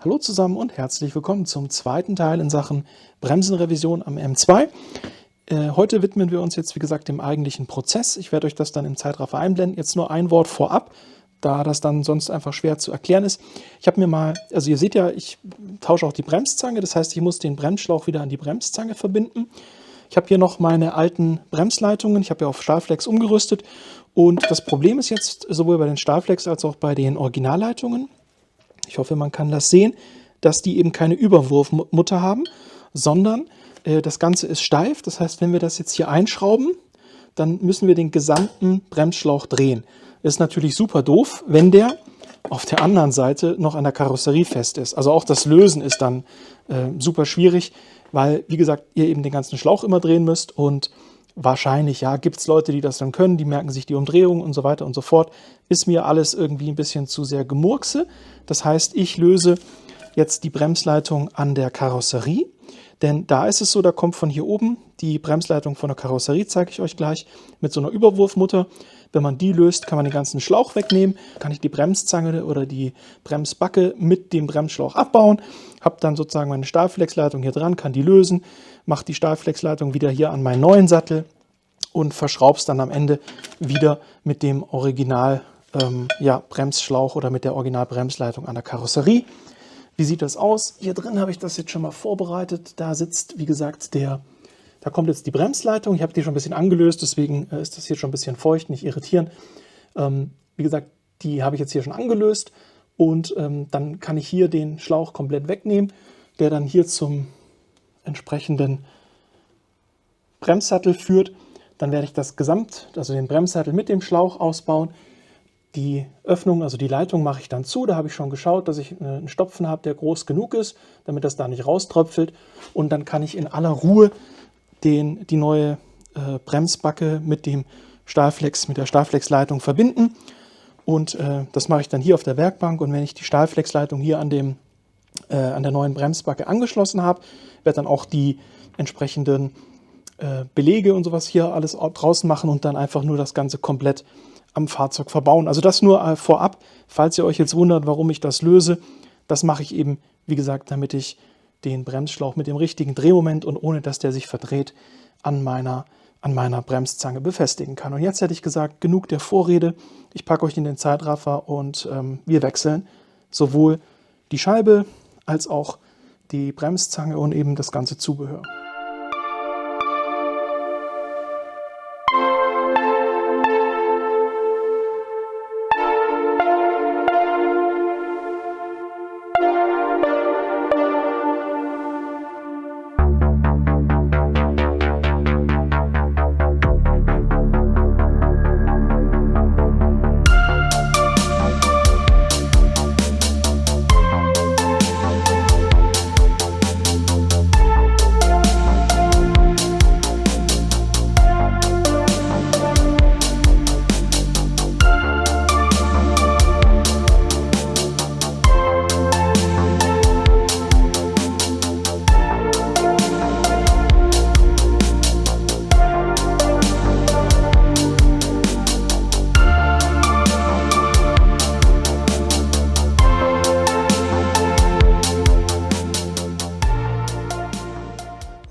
Hallo zusammen und herzlich willkommen zum zweiten Teil in Sachen Bremsenrevision am M2. Heute widmen wir uns jetzt, wie gesagt, dem eigentlichen Prozess. Ich werde euch das dann im Zeitraffer einblenden. Jetzt nur ein Wort vorab, da das dann sonst einfach schwer zu erklären ist. Ich habe mir mal, also ihr seht ja, ich tausche auch die Bremszange. Das heißt, ich muss den Bremsschlauch wieder an die Bremszange verbinden. Ich habe hier noch meine alten Bremsleitungen. Ich habe ja auf Stahlflex umgerüstet. Und das Problem ist jetzt sowohl bei den Stahlflex als auch bei den Originalleitungen, ich hoffe, man kann das sehen, dass die eben keine Überwurfmutter haben, sondern das Ganze ist steif. Das heißt, wenn wir das jetzt hier einschrauben, dann müssen wir den gesamten Bremsschlauch drehen. Ist natürlich super doof, wenn der auf der anderen Seite noch an der Karosserie fest ist. Also auch das Lösen ist dann super schwierig, weil, wie gesagt, ihr eben den ganzen Schlauch immer drehen müsst und wahrscheinlich, ja, gibt es Leute, die das dann können, die merken sich die Umdrehung und so weiter und so fort. Ist mir alles irgendwie ein bisschen zu sehr Gemurkse. Das heißt, ich löse jetzt die Bremsleitung an der Karosserie, denn da ist es so, da kommt von hier oben die Bremsleitung von der Karosserie, zeige ich euch gleich, mit so einer Überwurfmutter. Wenn man die löst, kann man den ganzen Schlauch wegnehmen, kann ich die Bremszange oder die Bremsbacke mit dem Bremsschlauch abbauen, habe dann sozusagen meine Stahlflexleitung hier dran, kann die lösen, mache die Stahlflexleitung wieder hier an meinen neuen Sattel und verschraube es dann am Ende wieder mit dem Original Bremsschlauch oder mit der Originalbremsleitung an der Karosserie. Wie sieht das aus? Hier drin habe ich das jetzt schon mal vorbereitet. Da sitzt, wie gesagt, da kommt jetzt die Bremsleitung. Ich habe die schon ein bisschen angelöst, deswegen ist das hier schon ein bisschen feucht, nicht irritieren. Wie gesagt, die habe ich jetzt hier schon angelöst und dann kann ich hier den Schlauch komplett wegnehmen, der dann hier zum entsprechenden Bremssattel führt. Dann werde ich das also den Bremssattel mit dem Schlauch ausbauen. Die Öffnung, also die Leitung, mache ich dann zu. Da habe ich schon geschaut, dass ich einen Stopfen habe, der groß genug ist, damit das da nicht rauströpfelt. Und dann kann ich in aller Ruhe die neue Bremsbacke mit der Stahlflexleitung verbinden. Und das mache ich dann hier auf der Werkbank. Und wenn ich die Stahlflexleitung hier an der neuen Bremsbacke angeschlossen habe, werde dann auch die entsprechenden Belege und sowas hier alles draußen machen und dann einfach nur das Ganze komplett am Fahrzeug verbauen. Also das nur vorab, falls ihr euch jetzt wundert, warum ich das löse. Das mache ich eben, wie gesagt, damit ich den Bremsschlauch mit dem richtigen Drehmoment und ohne, dass der sich verdreht, an meiner Bremszange befestigen kann. Und jetzt hätte ich gesagt, genug der Vorrede. Ich packe euch in den Zeitraffer und wir wechseln sowohl die Scheibe als auch die Bremszange und eben das ganze Zubehör.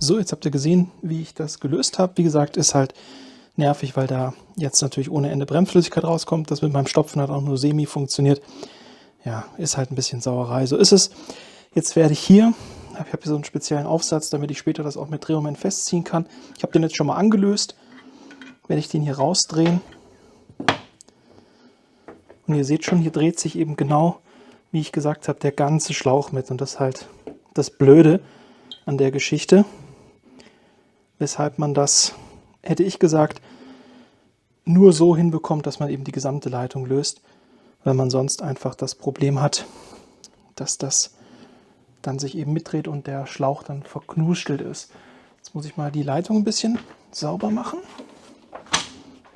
So, jetzt habt ihr gesehen, wie ich das gelöst habe. Wie gesagt, ist halt nervig, weil da jetzt natürlich ohne Ende Bremsflüssigkeit rauskommt. Das mit meinem Stopfen hat auch nur semi funktioniert. Ja, ist halt ein bisschen Sauerei. So ist es. Jetzt werde ich ich habe hier so einen speziellen Aufsatz, damit ich später das auch mit Drehmoment festziehen kann. Ich habe den jetzt schon mal angelöst. Werde ich den hier rausdrehen. Und ihr seht schon, hier dreht sich eben genau, wie ich gesagt habe, der ganze Schlauch mit. Und das ist halt das Blöde an der Geschichte. Weshalb man das, hätte ich gesagt, nur so hinbekommt, dass man eben die gesamte Leitung löst, weil man sonst einfach das Problem hat, dass das dann sich eben mitdreht und der Schlauch dann verknuschelt ist. Jetzt muss ich mal die Leitung ein bisschen sauber machen.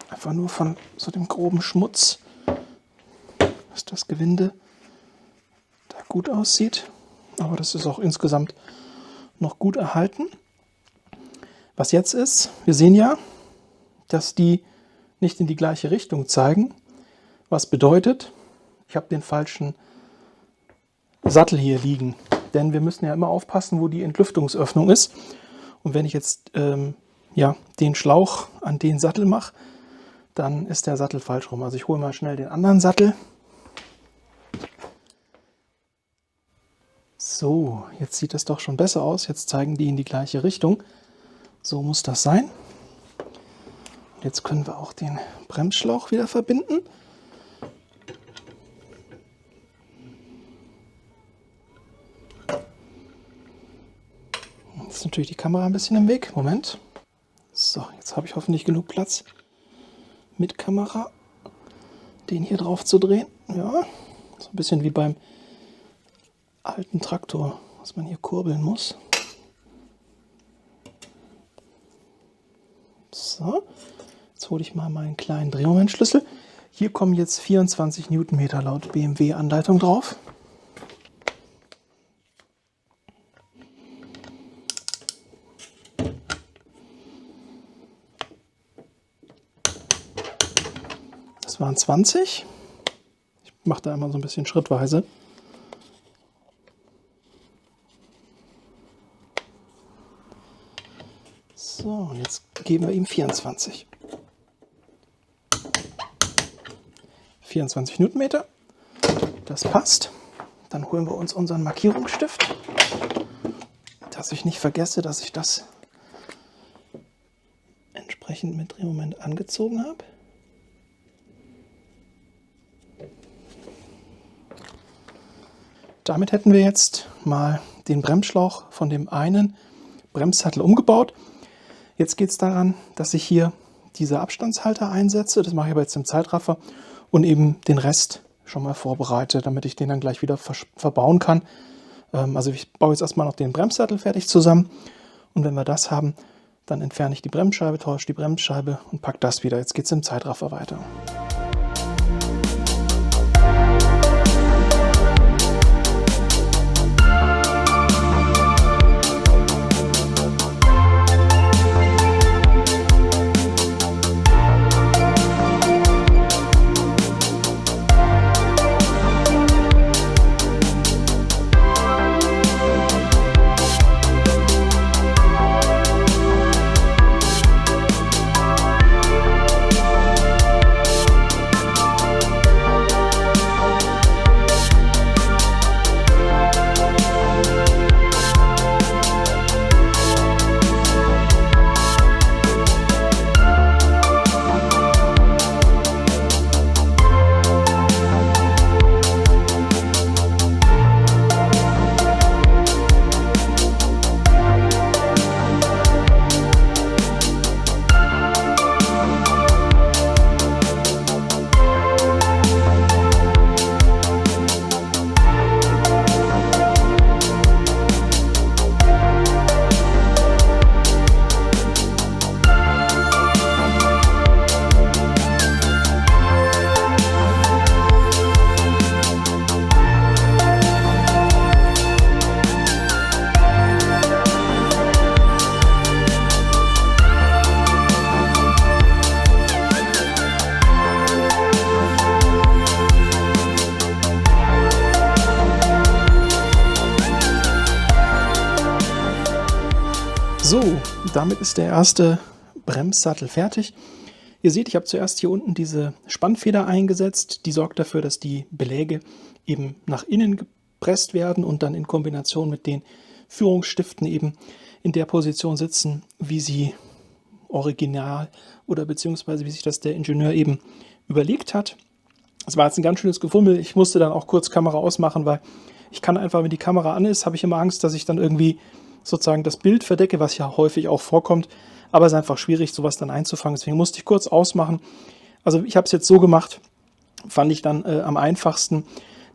Einfach nur von so dem groben Schmutz, dass das Gewinde da gut aussieht. Aber das ist auch insgesamt noch gut erhalten. Was jetzt ist, wir sehen ja, dass die nicht in die gleiche Richtung zeigen. Was bedeutet, ich habe den falschen Sattel hier liegen. Denn wir müssen ja immer aufpassen, wo die Entlüftungsöffnung ist. Und wenn ich jetzt ja, den Schlauch an den Sattel mache, dann ist der Sattel falsch rum. Also ich hole mal schnell den anderen Sattel. So, jetzt sieht das doch schon besser aus. Jetzt zeigen die in die gleiche Richtung. So muss das sein. Und jetzt können wir auch den Bremsschlauch wieder verbinden. Jetzt ist natürlich die Kamera ein bisschen im Weg. Moment. So, jetzt habe ich hoffentlich genug Platz mit Kamera, den hier drauf zu drehen. Ja, so ein bisschen wie beim alten Traktor, was man hier kurbeln muss. So, jetzt hole ich mal meinen kleinen Drehmomentschlüssel. Hier kommen jetzt 24 Newtonmeter laut BMW-Anleitung drauf. Das waren 20. Ich mache da immer so ein bisschen schrittweise. So, und jetzt geben wir ihm 24. 24 Newtonmeter. Das passt. Dann holen wir uns unseren Markierungsstift, dass ich nicht vergesse, dass ich das entsprechend mit Drehmoment angezogen habe. Damit hätten wir jetzt mal den Bremsschlauch von dem einen Bremssattel umgebaut. Jetzt geht es daran, dass ich hier diese Abstandshalter einsetze. Das mache ich aber jetzt im Zeitraffer und eben den Rest schon mal vorbereite, damit ich den dann gleich wieder verbauen kann. Also ich baue jetzt erstmal noch den Bremssattel fertig zusammen und wenn wir das haben, dann entferne ich die Bremsscheibe, tausche die Bremsscheibe und packe das wieder. Jetzt geht es im Zeitraffer weiter. So, damit ist der erste Bremssattel fertig. Ihr seht, ich habe zuerst hier unten diese Spannfeder eingesetzt. Die sorgt dafür, dass die Beläge eben nach innen gepresst werden und dann in Kombination mit den Führungsstiften eben in der Position sitzen, wie sie original oder beziehungsweise wie sich das der Ingenieur eben überlegt hat. Das war jetzt ein ganz schönes Gefummel. Ich musste dann auch kurz Kamera ausmachen, weil ich kann einfach, wenn die Kamera an ist, habe ich immer Angst, dass ich dann irgendwie sozusagen das Bild verdecke, was ja häufig auch vorkommt. Aber es ist einfach schwierig, sowas dann einzufangen. Deswegen musste ich kurz ausmachen. Also ich habe es jetzt so gemacht, fand ich dann am einfachsten,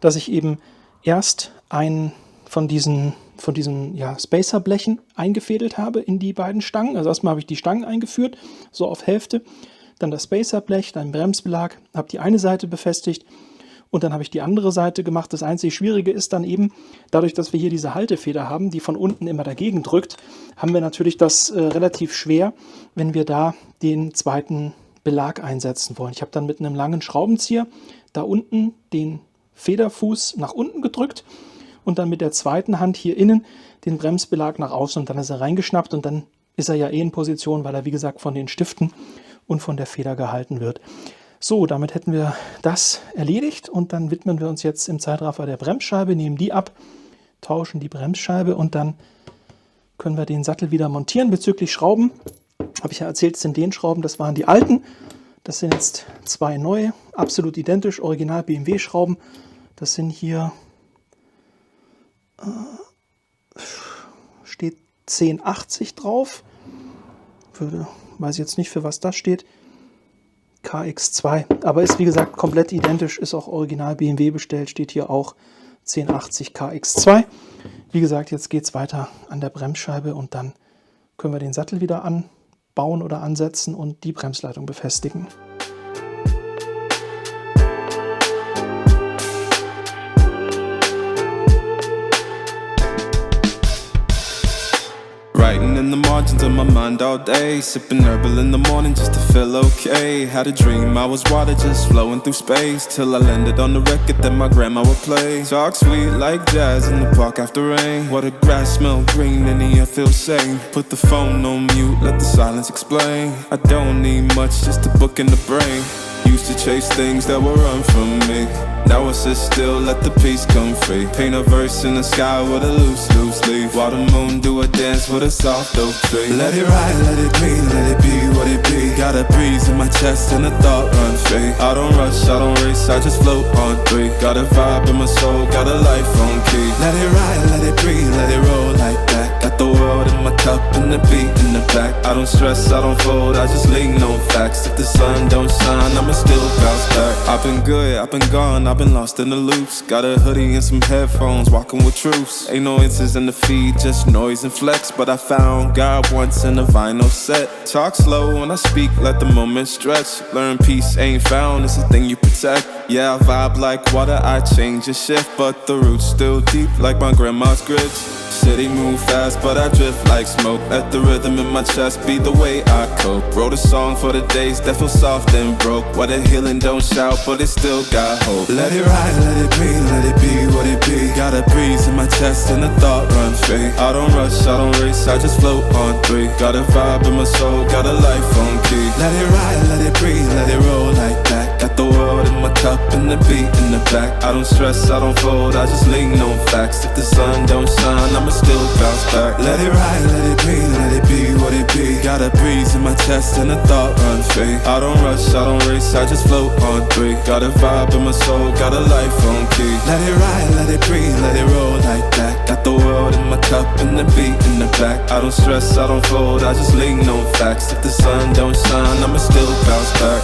dass ich eben erst einen von diesen ja, Spacerblechen eingefädelt habe in die beiden Stangen. Also erstmal habe ich die Stangen eingeführt, so auf Hälfte. Dann das Spacerblech, dann Bremsbelag, habe die eine Seite befestigt und dann habe ich die andere Seite gemacht. Das einzig Schwierige ist dann eben, dadurch, dass wir hier diese Haltefeder haben, die von unten immer dagegen drückt, haben wir natürlich das relativ schwer, wenn wir da den zweiten Belag einsetzen wollen. Ich habe dann mit einem langen Schraubenzieher da unten den Federfuß nach unten gedrückt und dann mit der zweiten Hand hier innen den Bremsbelag nach außen und dann ist er reingeschnappt und dann ist er ja in Position, weil er wie gesagt von den Stiften und von der Feder gehalten wird. So, damit hätten wir das erledigt und dann widmen wir uns jetzt im Zeitraffer der Bremsscheibe, nehmen die ab, tauschen die Bremsscheibe und dann können wir den Sattel wieder montieren. Bezüglich Schrauben, habe ich ja erzählt, sind den Schrauben, das waren die alten. Das sind jetzt 2 neue, absolut identisch, original BMW-Schrauben. Das sind hier, steht 1080 drauf. Weiß ich jetzt nicht, für was das steht. KX2, aber ist wie gesagt komplett identisch, ist auch original BMW bestellt, steht hier auch 1080 KX2. Wie gesagt, jetzt geht es weiter an der Bremsscheibe und dann können wir den Sattel wieder anbauen oder ansetzen und die Bremsleitung befestigen. Writing in the margins of my mind all day, sipping herbal in the morning just to feel okay. Had a dream I was water just flowing through space, till I landed on the record that my grandma would play. Talk sweet like jazz in the park after rain. What the grass smell green and the air feels sane. Put the phone on mute, let the silence explain. I don't need much, just a book in the brain. Used to chase things that were run from me. Now I sit still, let the peace come free. Paint a verse in the sky with a loose leaf. While the moon do a dance with a soft oak tree. Let it ride, let it be what it be. Got a breeze in my chest and a thought run free. I don't rush, I don't race, I just float on 3. Got a vibe in my soul, got a life on key. Let it ride, let it breathe, let it roll like that. Got the world in my cup and the beat in the back. I don't stress, I don't fold, I just lean on facts. If the sun don't shine, I'ma still bounce back. I've been good, I've been gone, I've been lost in the loops. Got a hoodie and some headphones, walking with truths. Ain't no inches in the feed, just noise and flex. But I found God once in a vinyl set. Talk slow when I speak, let the moment stretch. Learn peace ain't found, it's a thing you protect. Yeah, I vibe like water, I change and shift. But the roots still deep like my grandma's grits. City move fast, but I drift like smoke. Let the rhythm in my chest be the way I cope. Wrote a song for the days that feel soft and broke. Where the healing don't shout, but it still got hope. Let it ride, let it breathe, let it be what it be. Got a breeze in my chest and a thought run free. I don't rush, I don't race, I just float on 3. Got a vibe in my soul, got a life on key. Let it ride, let it breathe, let it roll like that. Got the world in my cup and the beat in the back. I don't stress, I don't fold, I just lean on facts. If the sun don't shine, I'ma still bounce back. Let it ride, let it be, let it be what it be. Got a breeze in my chest and a thought run free. I don't rush, I don't race, I just float on 3. Got a vibe in my soul, got a life on key. Let it ride, let it breathe, let it roll like that. Got the world in my cup and the beat in the back. I don't stress, I don't fold, I just lean on facts. If the sun don't shine, I'ma still bounce back.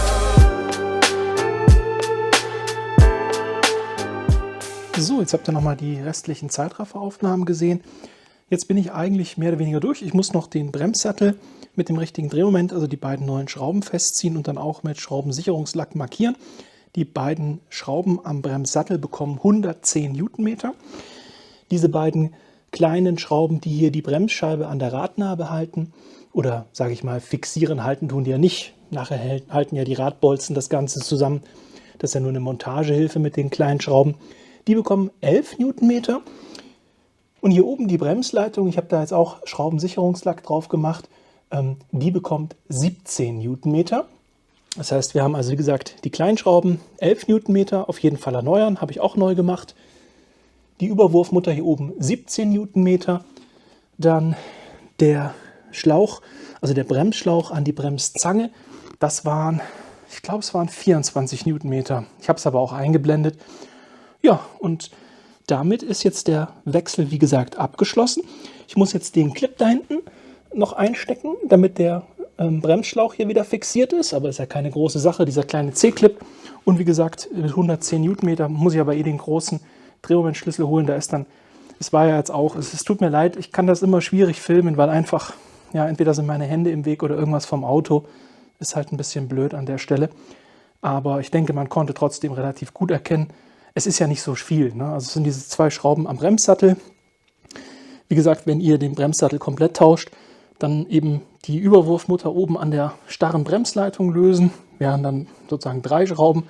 So, jetzt habt ihr nochmal die restlichen Zeitrafferaufnahmen gesehen. Jetzt bin ich eigentlich mehr oder weniger durch. Ich muss noch den Bremssattel mit dem richtigen Drehmoment, also die beiden neuen Schrauben festziehen und dann auch mit Schraubensicherungslack markieren. Die beiden Schrauben am Bremssattel bekommen 110 Newtonmeter. Diese beiden kleinen Schrauben, die hier die Bremsscheibe an der Radnabe halten oder, sage ich mal, fixieren, halten tun die ja nicht. Nachher halten ja die Radbolzen das Ganze zusammen. Das ist ja nur eine Montagehilfe mit den kleinen Schrauben. Die bekommen 11 Newtonmeter. Und hier oben die Bremsleitung, ich habe da jetzt auch Schraubensicherungslack drauf gemacht, die bekommt 17 Newtonmeter. Das heißt, wir haben also, wie gesagt, die kleinen Schrauben 11 Newtonmeter, auf jeden Fall erneuern, habe ich auch neu gemacht. Die Überwurfmutter hier oben 17 Newtonmeter. Dann der Schlauch, also der Bremsschlauch an die Bremszange, das waren, ich glaube, es waren 24 Newtonmeter. Ich habe es aber auch eingeblendet. Ja, und damit ist jetzt der Wechsel, wie gesagt, abgeschlossen. Ich muss jetzt den Clip da hinten noch einstecken, damit der Bremsschlauch hier wieder fixiert ist. Aber ist ja keine große Sache, dieser kleine C-Clip. Und wie gesagt, mit 110 Newtonmeter muss ich aber den großen Drehmomentschlüssel holen. Da ist dann, es war ja jetzt auch, es tut mir leid, ich kann das immer schwierig filmen, weil einfach, ja, entweder sind meine Hände im Weg oder irgendwas vom Auto. Ist halt ein bisschen blöd an der Stelle. Aber ich denke, man konnte trotzdem relativ gut erkennen, es ist ja nicht so viel, ne? Also es sind diese 2 Schrauben am Bremssattel. Wie gesagt, wenn ihr den Bremssattel komplett tauscht, dann eben die Überwurfmutter oben an der starren Bremsleitung lösen. Wären dann sozusagen 3 Schrauben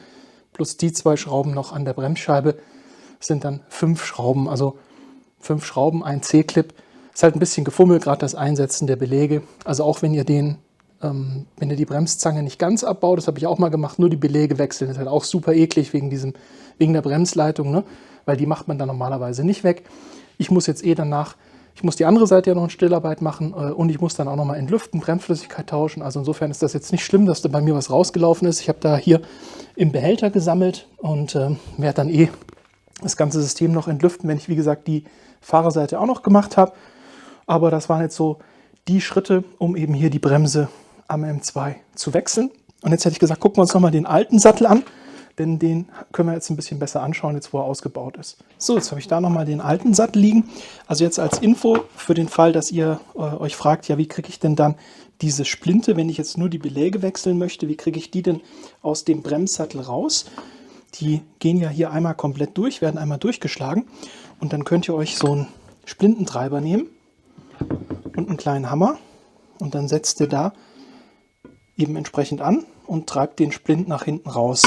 plus die 2 Schrauben noch an der Bremsscheibe. Das sind dann 5 Schrauben. Also 5 Schrauben, ein C-Clip. Ist halt ein bisschen gefummelt, gerade das Einsetzen der Belege. Also auch wenn ihr wenn ihr die Bremszange nicht ganz abbaut, das habe ich auch mal gemacht, nur die Belege wechseln, das ist halt auch super eklig wegen der Bremsleitung, ne? Weil die macht man dann normalerweise nicht weg. Ich muss jetzt ich muss die andere Seite ja noch in Stillarbeit machen und ich muss dann auch nochmal entlüften, Bremsflüssigkeit tauschen. Also insofern ist das jetzt nicht schlimm, dass da bei mir was rausgelaufen ist. Ich habe da hier im Behälter gesammelt und werde dann das ganze System noch entlüften, wenn ich, wie gesagt, die Fahrerseite auch noch gemacht habe. Aber das waren jetzt so die Schritte, um eben hier die Bremse am M2 zu wechseln. Und jetzt hätte ich gesagt, gucken wir uns nochmal den alten Sattel an, denn den können wir jetzt ein bisschen besser anschauen, jetzt wo er ausgebaut ist. So, jetzt habe ich da nochmal den alten Sattel liegen. Also jetzt als Info für den Fall, dass ihr euch fragt, ja, wie kriege ich denn dann diese Splinte, wenn ich jetzt nur die Beläge wechseln möchte, wie kriege ich die denn aus dem Bremssattel raus? Die gehen ja hier einmal komplett durch, werden einmal durchgeschlagen und dann könnt ihr euch so einen Splintentreiber nehmen und einen kleinen Hammer und dann setzt ihr da eben entsprechend an und treibt den Splint nach hinten raus.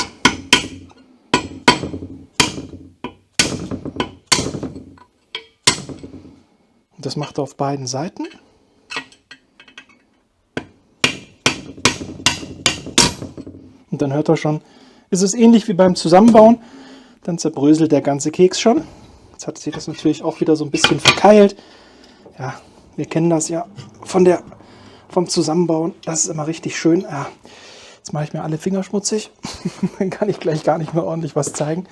Und das macht ihr auf beiden Seiten. Und dann hört ihr schon, ist es ähnlich wie beim Zusammenbauen, dann zerbröselt der ganze Keks schon. Jetzt hat sich das natürlich auch wieder so ein bisschen verkeilt. Ja, wir kennen das ja vom Zusammenbauen. Das ist immer richtig schön. Ja, jetzt mache ich mir alle Finger schmutzig. Dann kann ich gleich gar nicht mehr ordentlich was zeigen.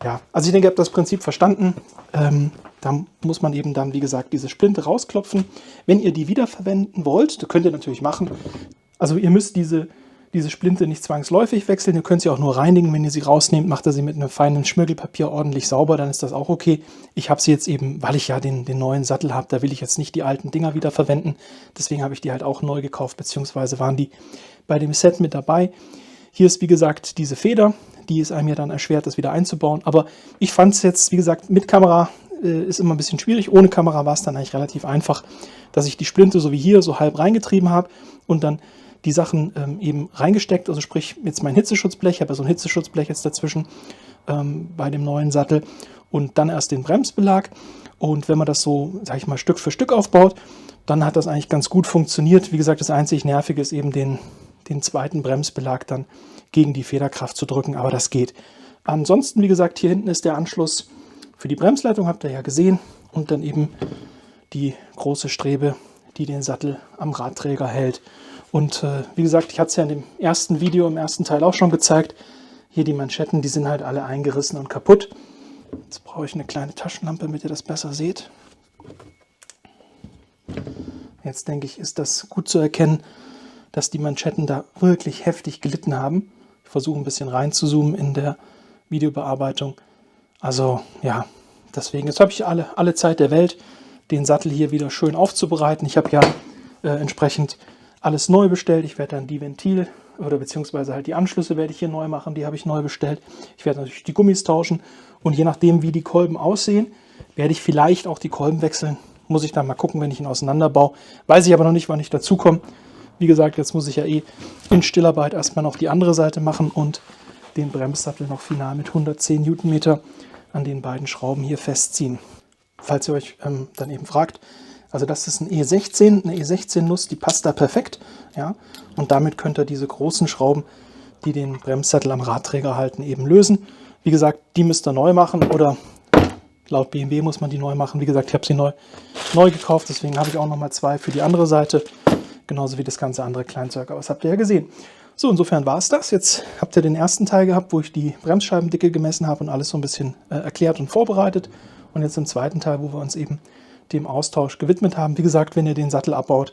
Ja, also ich denke, ihr habt das Prinzip verstanden. Da muss man eben dann, wie gesagt, diese Splinte rausklopfen. Wenn ihr die wiederverwenden wollt, das könnt ihr natürlich machen. Also ihr müsst diese Splinte nicht zwangsläufig wechseln. Ihr könnt sie auch nur reinigen. Wenn ihr sie rausnehmt, macht ihr sie mit einem feinen Schmirgelpapier ordentlich sauber. Dann ist das auch okay. Ich habe sie jetzt eben, weil ich ja den neuen Sattel habe, da will ich jetzt nicht die alten Dinger wieder verwenden. Deswegen habe ich die halt auch neu gekauft, beziehungsweise waren die bei dem Set mit dabei. Hier ist, wie gesagt, diese Feder. Die ist einem ja dann erschwert, das wieder einzubauen. Aber ich fand es jetzt, wie gesagt, mit Kamera ist immer ein bisschen schwierig. Ohne Kamera war es dann eigentlich relativ einfach, dass ich die Splinte so wie hier so halb reingetrieben habe und dann die Sachen eben reingesteckt, also sprich jetzt mein Hitzeschutzblech, ich habe ja so ein Hitzeschutzblech jetzt dazwischen bei dem neuen Sattel und dann erst den Bremsbelag und wenn man das so, sage ich mal, Stück für Stück aufbaut, dann hat das eigentlich ganz gut funktioniert. Wie gesagt, das einzig Nervige ist eben den zweiten Bremsbelag dann gegen die Federkraft zu drücken, aber das geht. Ansonsten, wie gesagt, hier hinten ist der Anschluss für die Bremsleitung, habt ihr ja gesehen, und dann eben die große Strebe, die den Sattel am Radträger hält. Und wie gesagt, ich hatte es ja in dem ersten Video, im ersten Teil auch schon gezeigt. Hier die Manschetten, die sind halt alle eingerissen und kaputt. Jetzt brauche ich eine kleine Taschenlampe, damit ihr das besser seht. Jetzt denke ich, ist das gut zu erkennen, dass die Manschetten da wirklich heftig gelitten haben. Ich versuche ein bisschen reinzuzoomen in der Videobearbeitung. Also ja, deswegen, jetzt habe ich alle Zeit der Welt, den Sattel hier wieder schön aufzubereiten. Ich habe ja entsprechend alles neu bestellt. Ich werde dann die Ventil oder beziehungsweise halt die Anschlüsse werde ich hier neu machen. Die habe ich neu bestellt. Ich werde natürlich die Gummis tauschen und je nachdem, wie die Kolben aussehen, werde ich vielleicht auch die Kolben wechseln. Muss ich dann mal gucken, wenn ich ihn auseinanderbaue. Weiß ich aber noch nicht, wann ich dazu komme. Wie gesagt, jetzt muss ich ja in Stillarbeit erstmal noch die andere Seite machen und den Bremssattel noch final mit 110 Newtonmeter an den beiden Schrauben hier festziehen. Falls ihr euch dann eben fragt, also das ist eine E16-Nuss, die passt da perfekt. Ja? Und damit könnt ihr diese großen Schrauben, die den Bremssattel am Radträger halten, eben lösen. Wie gesagt, die müsst ihr neu machen oder laut BMW muss man die neu machen. Wie gesagt, ich habe sie neu gekauft, deswegen habe ich auch nochmal 2 für die andere Seite. Genauso wie das ganze andere Kleinzeug, aber das habt ihr ja gesehen. So, insofern war es das. Jetzt habt ihr den ersten Teil gehabt, wo ich die Bremsscheibendicke gemessen habe und alles so ein bisschen erklärt und vorbereitet. Und jetzt im zweiten Teil, wo wir uns eben dem Austausch gewidmet haben. Wie gesagt, wenn ihr den Sattel abbaut,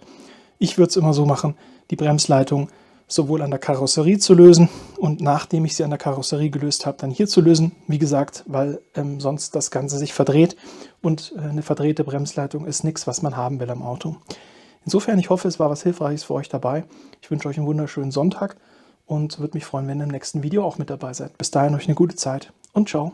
ich würde es immer so machen, die Bremsleitung sowohl an der Karosserie zu lösen und nachdem ich sie an der Karosserie gelöst habe, dann hier zu lösen. Wie gesagt, weil sonst das Ganze sich verdreht und eine verdrehte Bremsleitung ist nichts, was man haben will am Auto. Insofern, ich hoffe, es war was Hilfreiches für euch dabei. Ich wünsche euch einen wunderschönen Sonntag und würde mich freuen, wenn ihr im nächsten Video auch mit dabei seid. Bis dahin euch eine gute Zeit und ciao.